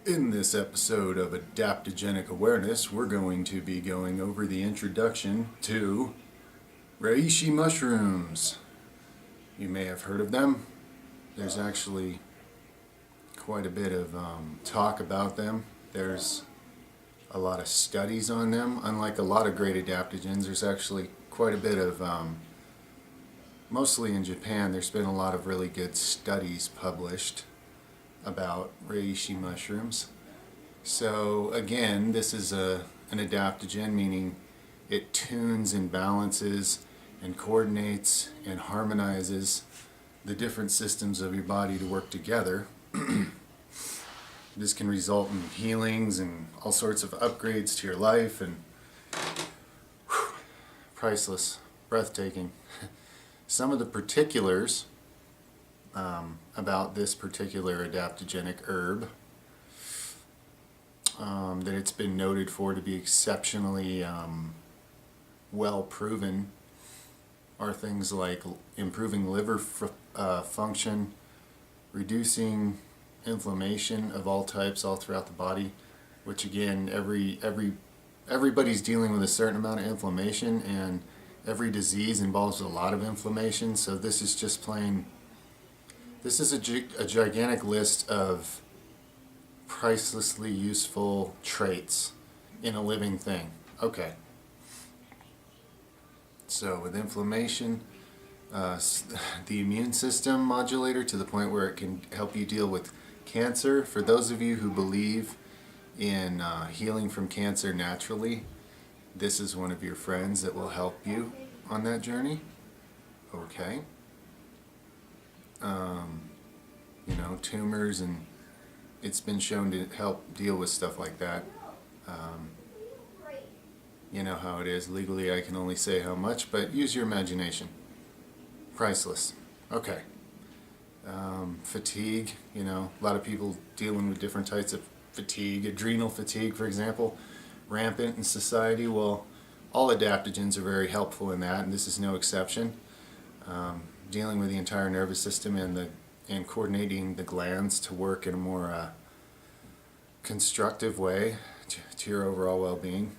In this episode of Adaptogenic Awareness, we're going to be going over the introduction to Reishi mushrooms. You may have heard of them. There's actually quite a bit of talk about them. There's a lot of studies on them. Unlike a lot of great adaptogens, there's actually quite a bit of, mostly in Japan, there's been a lot of really good studies published about reishi mushrooms. So again, this is an adaptogen, meaning it tunes and balances and coordinates and harmonizes the different systems of your body to work together. This can result in healings and all sorts of upgrades to your life, and priceless, breathtaking. Some of the particulars about this particular adaptogenic herb that it's been noted for to be exceptionally well proven are things like improving liver function, reducing inflammation of all types all throughout the body, which again everybody's dealing with a certain amount of inflammation, and every disease involves a lot of inflammation. So this is just plain. This is a gigantic list of pricelessly useful traits in a living thing. Okay. So with inflammation, the immune system modulator to the point where it can help you deal with cancer. For those of you who believe in healing from cancer naturally, this is one of your friends that will help you on that journey. Okay. Tumors, and it's been shown to help deal with stuff like that. You know how it is. Legally, I can only say how much, but use your imagination. Priceless. Okay. Fatigue, a lot of people dealing with different types of fatigue. Adrenal fatigue, for example, rampant in society. Well, all adaptogens are very helpful in that, and this is no exception. Dealing with the entire nervous system and coordinating the glands to work in a more constructive way to your overall well-being,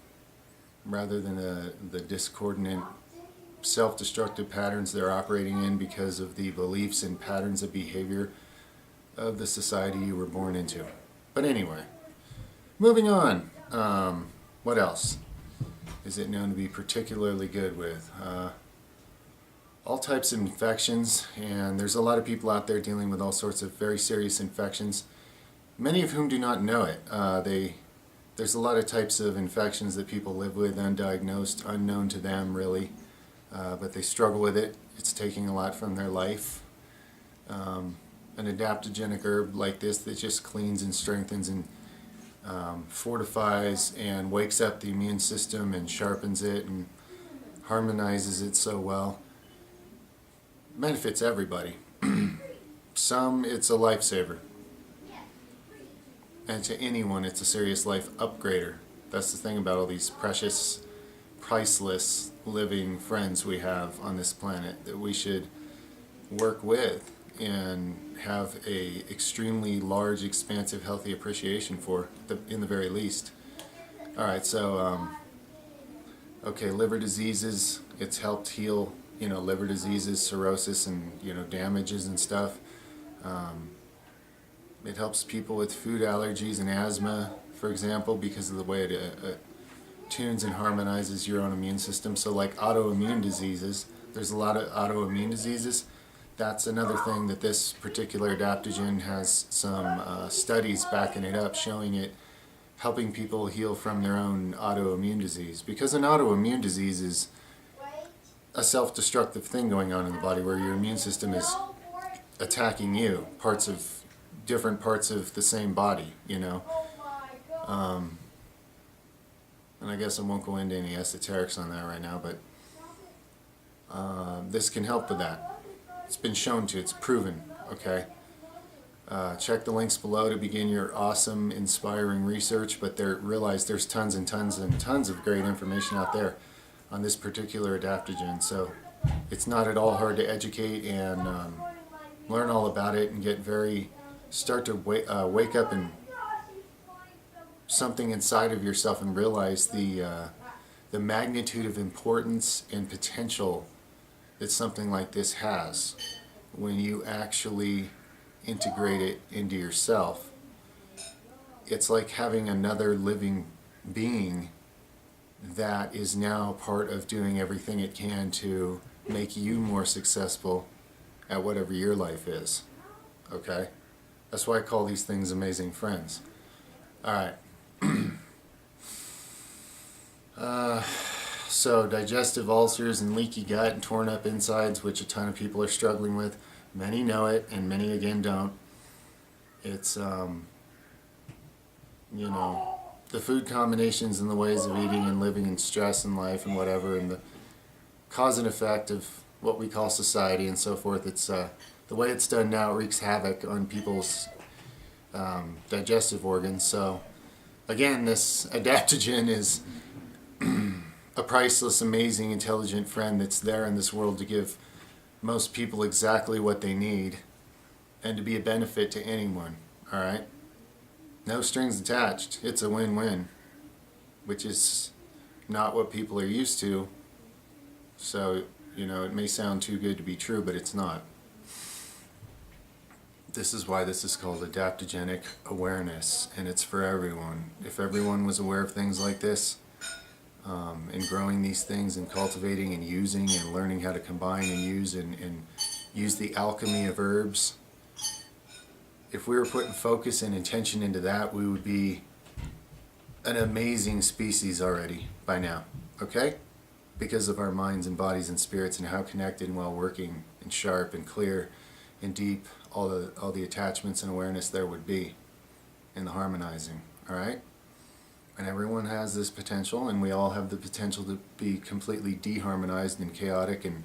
rather than the discordant, self-destructive patterns they're operating in because of the beliefs and patterns of behavior of the society you were born into. But anyway, moving on. What else is it known to be particularly good with? All types of infections, and there's a lot of people out there dealing with all sorts of very serious infections, many of whom do not know it. There's a lot of types of infections that people live with, undiagnosed, unknown to them really, but they struggle with it. It's taking a lot from their life. An adaptogenic herb like this that just cleans and strengthens and fortifies and wakes up the immune system and sharpens it and harmonizes it so well benefits everybody. Some, it's a lifesaver. And to anyone, it's a serious life upgrader. That's the thing about all these precious, priceless, living friends we have on this planet that we should work with and have a extremely large, expansive, healthy appreciation for, in the very least. Alright, so, okay, liver diseases, it's helped heal liver diseases, cirrhosis, and damages and stuff. It helps people with food allergies and asthma, for example, because of the way it tunes and harmonizes your own immune system. So like autoimmune diseases, there's a lot of autoimmune diseases. That's another thing that this particular adaptogen has some studies backing it up, showing it helping people heal from their own autoimmune disease. Because an autoimmune disease is a self-destructive thing going on in the body where your immune system is attacking you, different parts of the same body, and I guess I won't go into any esoterics on that right now, but this can help with that. It's been shown to, it's proven, okay? Check the links below to begin your awesome, inspiring research, but realize there's tons and tons and tons of great information out there on this particular adaptogen. So it's not at all hard to educate and learn all about it and start to wake up and something inside of yourself and realize the magnitude of importance and potential that something like this has when you actually integrate it into yourself. It's like having another living being that is now part of doing everything it can to make you more successful at whatever your life is. Okay? That's why I call these things amazing friends. Alright. So digestive ulcers and leaky gut and torn up insides, which a ton of people are struggling with. Many know it and many again don't. It's, you know, the food combinations and the ways of eating and living and stress in life and whatever, and the cause and effect of what we call society and so forth. It's the way it's done now wreaks havoc on people's digestive organs. So again, this adaptogen is a priceless, amazing, intelligent friend that's there in this world to give most people exactly what they need and to be a benefit to anyone. Alright? No strings attached. It's a win-win, which is not what people are used to. So, you know, it may sound too good to be true, but it's not. This is why this is called adaptogenic awareness, and it's for everyone. If everyone was aware of things like this, and growing these things and cultivating and using and learning how to combine and use the alchemy of herbs, if we were putting focus and intention into that, we would be an amazing species already by now, okay? Because of our minds and bodies and spirits and how connected and well working and sharp and clear and deep all the attachments and awareness there would be in the harmonizing, alright? And everyone has this potential, and we all have the potential to be completely deharmonized and chaotic and,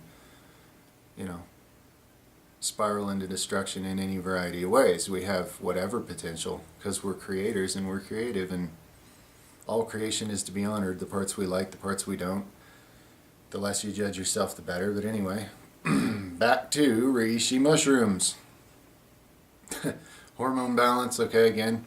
you know, spiral into destruction in any variety of ways. We have whatever potential because we're creators and we're creative, and all creation is to be honored. The parts we like, the parts we don't. The less you judge yourself, the better. But anyway, back to Reishi mushrooms. Hormone balance, okay, again,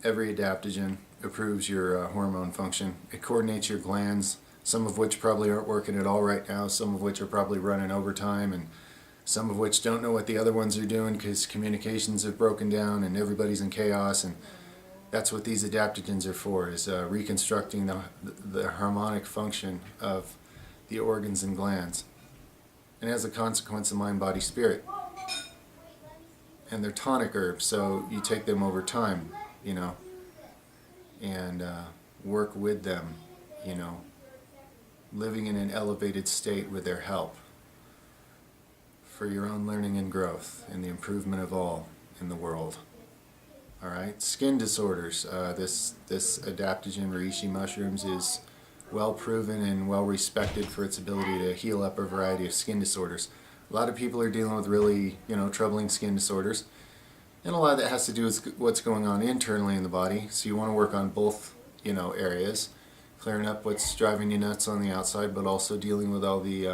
every adaptogen improves your hormone function. It coordinates your glands, some of which probably aren't working at all right now, some of which are probably running overtime, and some of which don't know what the other ones are doing because communications have broken down and everybody's in chaos. And that's what these adaptogens are for, is reconstructing the harmonic function of the organs and glands. And as a consequence of mind, body, spirit. And they're tonic herbs, so you take them over time, you know, and work with them, you know, living in an elevated state with their help for your own learning and growth and the improvement of all in the world. Alright, skin disorders. This adaptogen Reishi mushrooms is well proven and well respected for its ability to heal up a variety of skin disorders. A lot of people are dealing with really, you know, troubling skin disorders. And a lot of that has to do with what's going on internally in the body. So you want to work on both, you know, areas. Clearing up what's driving you nuts on the outside, but also dealing with all the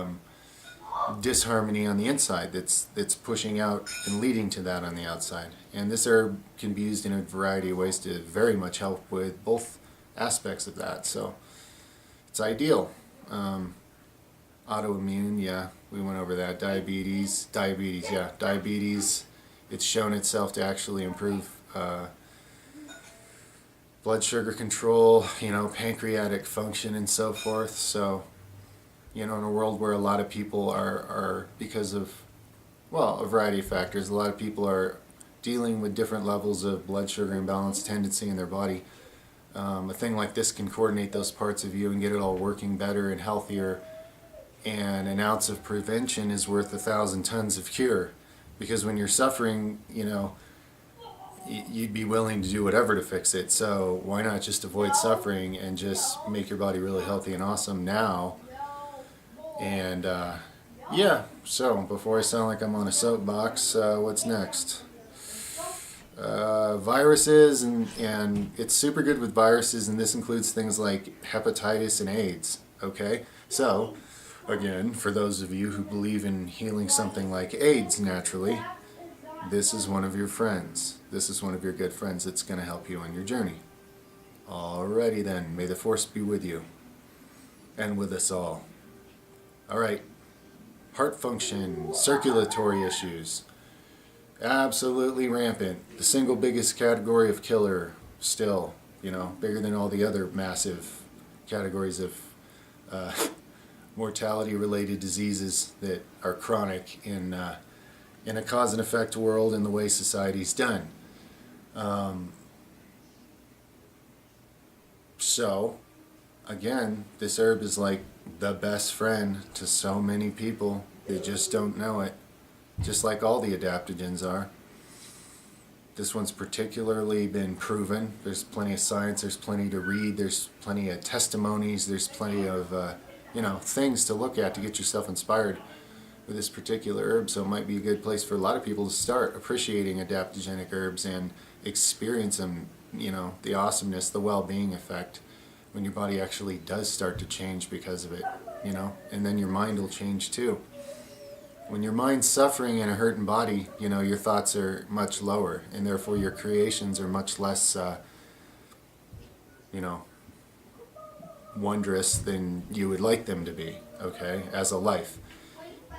disharmony on the inside that's pushing out and leading to that on the outside. And this herb can be used in a variety of ways to very much help with both aspects of that. So it's ideal. Autoimmune, yeah, we went over that. Diabetes, yeah, diabetes. It's shown itself to actually improve blood sugar control, you know, pancreatic function and so forth. So, you know, in a world where a lot of people are because of, well, a variety of factors, a lot of people are dealing with different levels of blood sugar imbalance tendency in their body. A thing like this can coordinate those parts of you and get it all working better and healthier. And an ounce of prevention is worth 1,000 tons of cure. Because when you're suffering, you know, you'd be willing to do whatever to fix it. So why not just avoid suffering and just make your body really healthy and awesome now? And yeah, so before I sound like I'm on a soapbox, what's next? Viruses, and it's super good with viruses, and this includes things like hepatitis and AIDS, okay? So, again, for those of you who believe in healing something like AIDS naturally, this is one of your friends. This is one of your good friends that's going to help you on your journey. Alrighty then, may the force be with you and with us all. Alright, heart function, circulatory issues, absolutely rampant. The single biggest category of killer still, bigger than all the other massive categories of mortality-related diseases that are chronic in a cause and effect world in the way society's done. So, again, this herb is like the best friend to so many people. They just don't know it, just like all the adaptogens are. This one's particularly been proven. There's plenty of science, there's plenty to read, there's plenty of testimonies, there's plenty of things to look at to get yourself inspired with this particular herb. So it might be a good place for a lot of people to start appreciating adaptogenic herbs and experience them, the awesomeness, the well-being effect when your body actually does start to change because of it, and then your mind will change too. When your mind's suffering in a hurting body, your thoughts are much lower, and therefore your creations are much less, wondrous than you would like them to be, okay, as a life.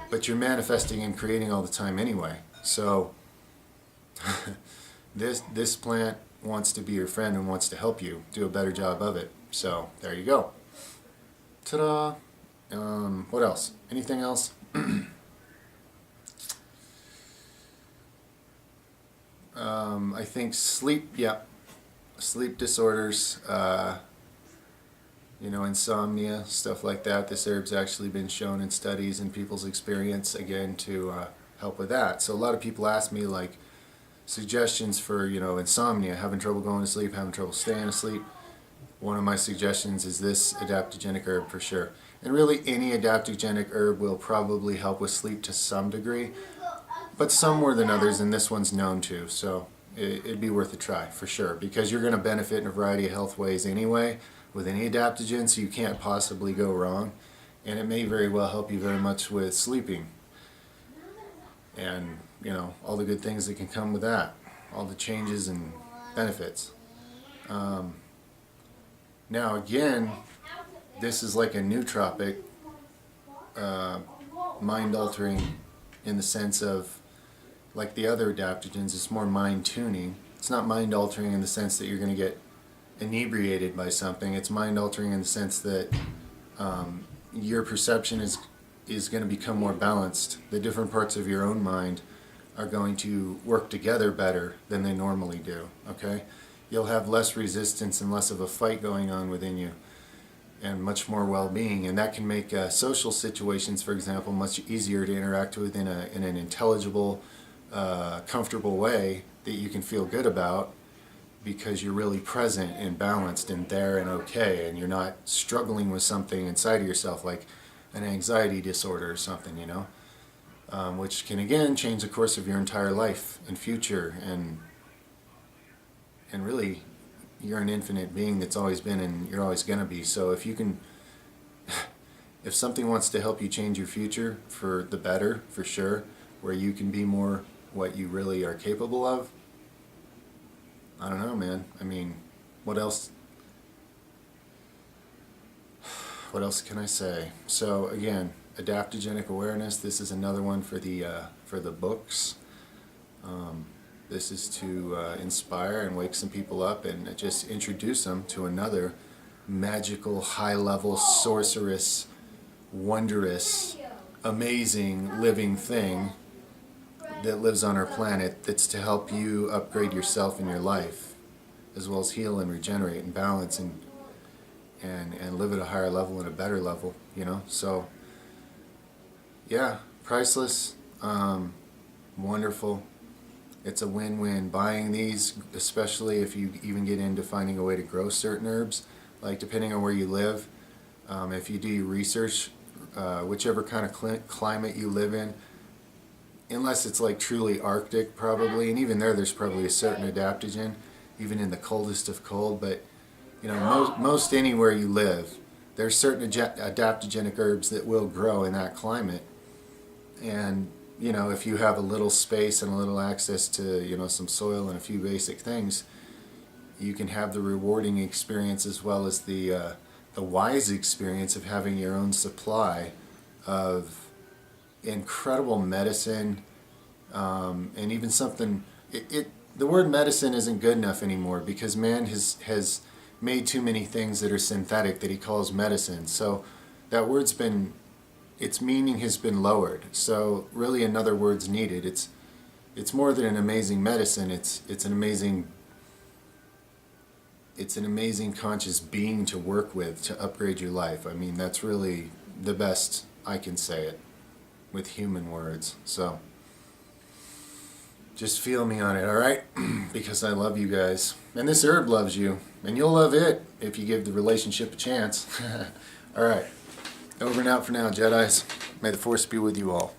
But you're manifesting and creating all the time anyway. So this plant wants to be your friend and wants to help you do a better job of it. So there you go. Ta-da! What else? Anything else? I think sleep disorders, insomnia, stuff like that. This herb's actually been shown in studies in people's experience, again, to help with that. So a lot of people ask me, like, suggestions for, insomnia, having trouble going to sleep, having trouble staying asleep. One of my suggestions is this adaptogenic herb for sure. And really any adaptogenic herb will probably help with sleep to some degree, but some more than others, and this one's known to. So it'd be worth a try for sure, because you're going to benefit in a variety of health ways anyway with any adaptogen, so you can't possibly go wrong. And it may very well help you very much with sleeping. And, all the good things that can come with that. All the changes and benefits. Now again, this is like a nootropic, mind-altering in the sense of, like the other adaptogens, it's more mind-tuning. It's not mind-altering in the sense that you're going to get inebriated by something. It's mind-altering in the sense that your perception is going to become more balanced. The different parts of your own mind are going to work together better than they normally do, okay? You'll have less resistance and less of a fight going on within you, and much more well-being, and that can make social situations, for example, much easier to interact with in an intelligible, comfortable way that you can feel good about, because you're really present and balanced and there and okay, and you're not struggling with something inside of yourself like an anxiety disorder or something, which can again change the course of your entire life and future, and really you're an infinite being that's always been and you're always going to be. So if you can, if something wants to help you change your future for the better, for sure, where you can be more what you really are capable of, I don't know, man. I mean, what else can I say? So again, adaptogenic awareness, this is another one for the books. This is to inspire and wake some people up and just introduce them to another magical, high-level, sorcerous, wondrous, amazing living thing that lives on our planet, that's to help you upgrade yourself in your life, as well as heal and regenerate and balance and live at a higher level and a better level, So, yeah, priceless, wonderful. It's a win-win. Buying these, especially if you even get into finding a way to grow certain herbs, like depending on where you live, if you do your research, whichever kind of climate you live in, unless it's like truly Arctic probably, and even there's probably a certain adaptogen, even in the coldest of cold, but most anywhere you live, there's certain adaptogenic herbs that will grow in that climate. And if you have a little space and a little access to some soil and a few basic things, you can have the rewarding experience as well as the wise experience of having your own supply of incredible medicine, and even something. The word medicine isn't good enough anymore because man has made too many things that are synthetic that he calls medicine. So that word's been, its meaning has been lowered. So really another word's needed. It's more than an amazing medicine. It's an amazing conscious being to work with to upgrade your life. I mean, that's really the best I can say it with human words. So just feel me on it, all right? Because I love you guys. And this herb loves you. And you'll love it if you give the relationship a chance. All right. Over and out for now, Jedis. May the Force be with you all.